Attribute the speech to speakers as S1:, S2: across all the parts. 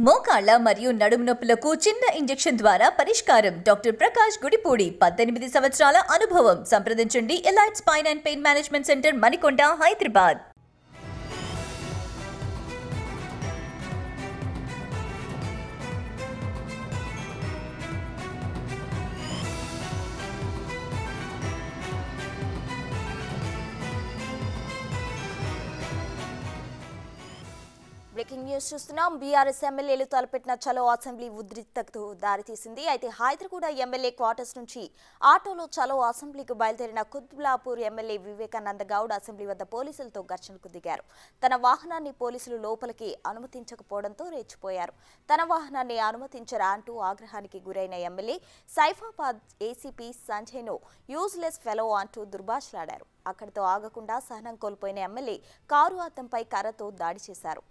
S1: మోకాళ్ల మరియు నడుము నొప్పులకు చిన్న ఇంజెక్షన్ ద్వారా పరిష్కారం. డాక్టర్ ప్రకాష్ గుడిపూడి, 18 సంవత్సరాల అనుభవం. సంప్రదించండి. Elite spine and pain management centre, Manikonda, Hyderabad.
S2: Breaking news చూస్తున్నాం. బీఆర్ఎస్ ఎమ్మెల్యేలు తలపెట్టిన చలో అసెంబ్లీ ఉద్రిక్తతకు దారితీసింది. అయితే హైదరాబాద్ ఎమ్మెల్యే క్వార్టర్స్ నుంచి ఆటోలో చలో అసెంబ్లీకి బయలుదేరిన కుత్బుల్లాపూర్ ఎమ్మెల్యే వివేకానంద గౌడ్ అసెంబ్లీ వద్ద పోలీసులతో ఘర్షణకు దిగారు. తన వాహనాన్ని పోలీసులు లోపలికి అనుమతించకపోవడంతో రెచ్చిపోయారు. తన వాహనాన్ని అనుమతించరా అంటూ ఆగ్రహానికి గురైన ఎమ్మెల్యే సైఫాబాద్ ఏసీపీ సంజయ్ను యూజ్లెస్ ఫెలో అంటూ దుర్భాషలాడారు. అక్కడితో ఆగకుండా సహనం కోల్పోయిన ఎమ్మెల్యే కారు అద్దంపై కర్రతో దాడి చేశారు.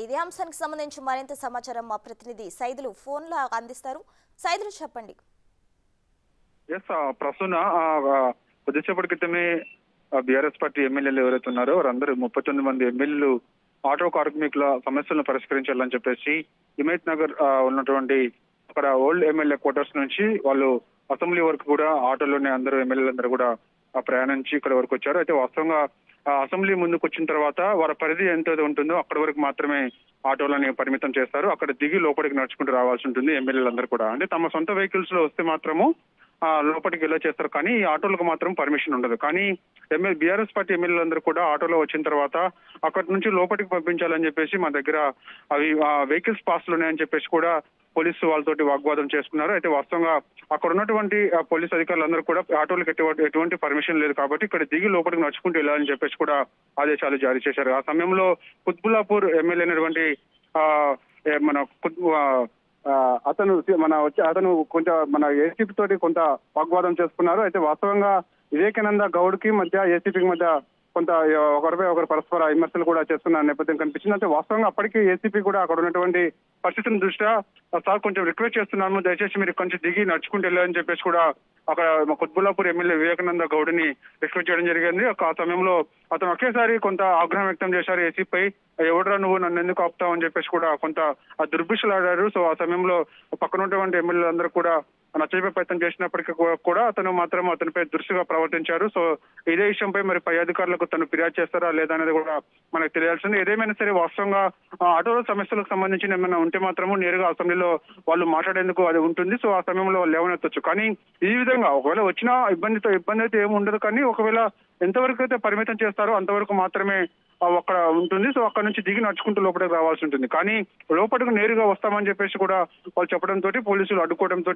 S2: ఇదే అంశానికి సంబంధించి మరింత సమాచారం మా ప్రతినిధి సైదులు ఫోన్ లో అందిస్తారు. సైదులు చెప్పండి.
S3: ప్రస్తుతం కొద్దిసేపటి క్రితమే బీఆర్ఎస్ పార్టీ ఎమ్మెల్యేలు ఎవరైతే ఉన్నారో వారందరూ 39 మంది ఎమ్మెల్యేలు ఆటో కార్మికుల సమస్యలను పరిష్కరించాలని చెప్పేసి హిమాయత్ నగర్ ఉన్నటువంటి అక్కడ ఓల్డ్ ఎమ్మెల్యే క్వార్టర్స్ నుంచి వాళ్ళు అసెంబ్లీ వరకు కూడా ఆటోలోనే అందరూ ఎమ్మెల్యేలందరూ కూడా ప్రయాణించి ఇక్కడ వరకు వచ్చారు. అయితే వాస్తవంగా అసెంబ్లీ ముందుకు వచ్చిన తర్వాత వారి పరిధి ఎంత ఉంటుందో అక్కడి వరకు మాత్రమే ఆటోలని పరిమితం చేస్తారు. అక్కడ దిగి లోపలికి నడుచుకుంటూ రావాల్సి ఉంటుంది ఎమ్మెల్యేలందరూ కూడా. అంటే తమ సొంత వెహికల్స్ లో వస్తే మాత్రము లోపలికి వెళ్ళ చేస్తారు, కానీ ఈ ఆటోలకు మాత్రం పర్మిషన్ ఉండదు. కానీ బీఆర్ఎస్ పార్టీ ఎమ్మెల్యేలందరూ కూడా ఆటోలో వచ్చిన తర్వాత అక్కడి నుంచి లోపలికి పంపించాలని చెప్పేసి మా దగ్గర అవి వెహికల్స్ పాస్లు ఉన్నాయని చెప్పేసి కూడా పోలీసు వాళ్ళతోటి వాగ్వాదం చేసుకున్నారు. అయితే వాస్తవంగా అక్కడ ఉన్నటువంటి పోలీసు అధికారులందరూ కూడా ఆటోలకు ఎటువంటి పర్మిషన్ లేదు కాబట్టి ఇక్కడ దిగి లోపలికి నడుచుకుంటూ వెళ్ళాలని చెప్పేసి కూడా ఆదేశాలు జారీ చేశారు. ఆ సమయంలో కుత్బుల్లాపూర్ ఎమ్మెల్యే అయినటువంటి అతను కొంత మన ఏసీపీ తోటి కొంత వాగ్వాదం చేసుకున్నారు. అయితే వాస్తవంగా వివేకానంద గౌడ్ కి మధ్య ఏసీపీకి మధ్య కొంత ఒకరిపై ఒకరు పరస్పర విమర్శలు కూడా చేస్తున్న నేపథ్యం కనిపించింది. అయితే వాస్తవంగా అప్పటికీ ఏసీపీ కూడా అక్కడ ఉన్నటువంటి పరిస్థితిని దృష్ట్యా సార్ కొంచెం రిక్వెస్ట్ చేస్తున్నాను, దయచేసి మీరు కొంచెం దిగి నడుచుకుంటూ వెళ్ళాలని చెప్పేసి కూడా అక్కడ కుత్బుల్లాపూర్ ఎమ్మెల్యే వివేకానంద గౌడ్ని రిక్వెస్ట్ చేయడం జరిగింది. ఆ సమయంలో అతను ఒకేసారి కొంత ఆగ్రహం వ్యక్తం చేశారు ఏసీపై. ఎవడరా నువ్వు, నన్ను ఎందుకు ఆపుతావు అని చెప్పేసి కూడా కొంత దుర్భిషలాడారు. సో ఆ సమయంలో పక్కన ఉన్నటువంటి ఎమ్మెల్యేలందరూ కూడా నచ్చజెప్పే ప్రయత్నం చేసినప్పటికీ కూడా అతను మాత్రం అతనిపై దురుసుగా ప్రవర్తించారు. సో ఇదే విషయంపై మరి పై అధికారులకు తను ఫిర్యాదు చేస్తారా లేదా అనేది కూడా మనకు తెలియాల్సింది. ఏదేమైనా సరే వాస్తవంగా ఆటోల సమస్యలకు సంబంధించి ఏమైనా ఉంటే మాత్రము నేరుగా అసెంబ్లీలో వాళ్ళు మాట్లాడేందుకు అది ఉంటుంది. సో ఆ సమయంలో వాళ్ళు లేవనెత్తొచ్చు. కానీ ఈ విధంగా ఒకవేళ వచ్చినా ఇబ్బంది అయితే ఏమి ఉండదు, కానీ ఒకవేళ ఎంతవరకు అయితే పరిమితం చేస్తారో అంతవరకు మాత్రమే అక్కడ ఉంటుంది. సో అక్కడ నుంచి దిగి నడుచుకుంటూ లోపలికి రావాల్సి ఉంటుంది. కానీ లోపలికి నేరుగా వస్తామని చెప్పేసి కూడా వాళ్ళు చెప్పడంతో పోలీసులు అడ్డుకోవడంతో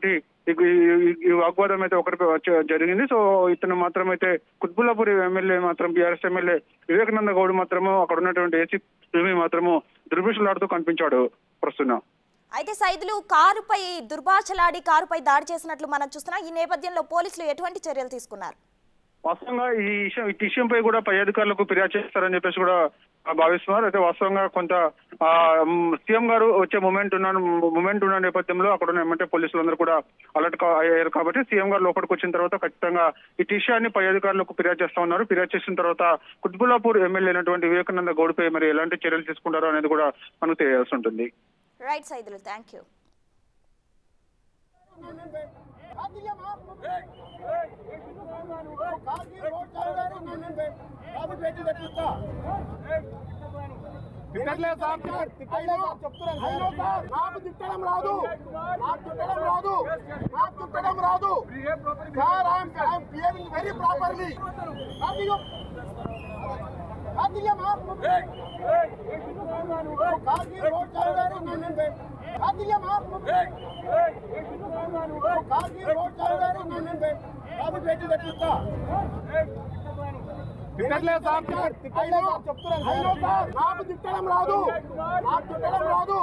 S3: ఈ వాగ్వాదం అయితే ఒకరికి జరిగింది. సో ఇతను మాత్రం అయితే కుత్బుల్లాపూర్ ఎమ్మెల్యే మాత్రం బీఆర్ఎస్ ఎమ్మెల్యే వివేకానంద గౌడ్ మాత్రము అక్కడ ఉన్నటువంటి ఏసీపీ మాత్రము దుర్భిషలాడుతూ కనిపించాడు ప్రస్తుతం.
S2: అయితే సైదులు కారుపై దుర్భాషలాడి కారుపై దాడి చేసినట్లు మనం చూస్తున్నాం. ఈ నేపథ్యంలో పోలీసులు ఎటువంటి చర్యలు తీసుకున్నారు?
S3: వాస్తవంగా ఈ విషయంపై కూడా పై అధికారులకు ఫిర్యాదు చేస్తారని చెప్పేసి కూడా భావిస్తున్నారు. అయితే వాస్తవంగా కొంత సీఎం గారు వచ్చే మూమెంట్ ఉన్న నేపథ్యంలో అక్కడ ఉన్న ఏమంటే పోలీసులందరూ కూడా అలర్ట్ అయ్యారు. కాబట్టి సీఎం గారు లోపలికి వచ్చిన తర్వాత ఖచ్చితంగా ఈ విషయాన్ని పై అధికారులకు ఫిర్యాదు చేస్తా ఉన్నారు. ఫిర్యాదు చేసిన తర్వాత కుత్బుల్లాపూర్ ఎమ్మెల్యే అయినటువంటి వివేకానంద గౌడ్పై మరి ఎలాంటి చర్యలు తీసుకుంటారో అనేది కూడా మనకు తెలియాల్సి ఉంటుంది.
S2: Right Saidulu, thank you.
S4: నాకు తిట్టడం రాదు. రాదు sir. I'm behaving very properly. Road చాలు తిట్టలేదు సార్, చెప్తున్నాను. నాకు తిట్టడం రాదు, నాకు తిట్టడం రాదు.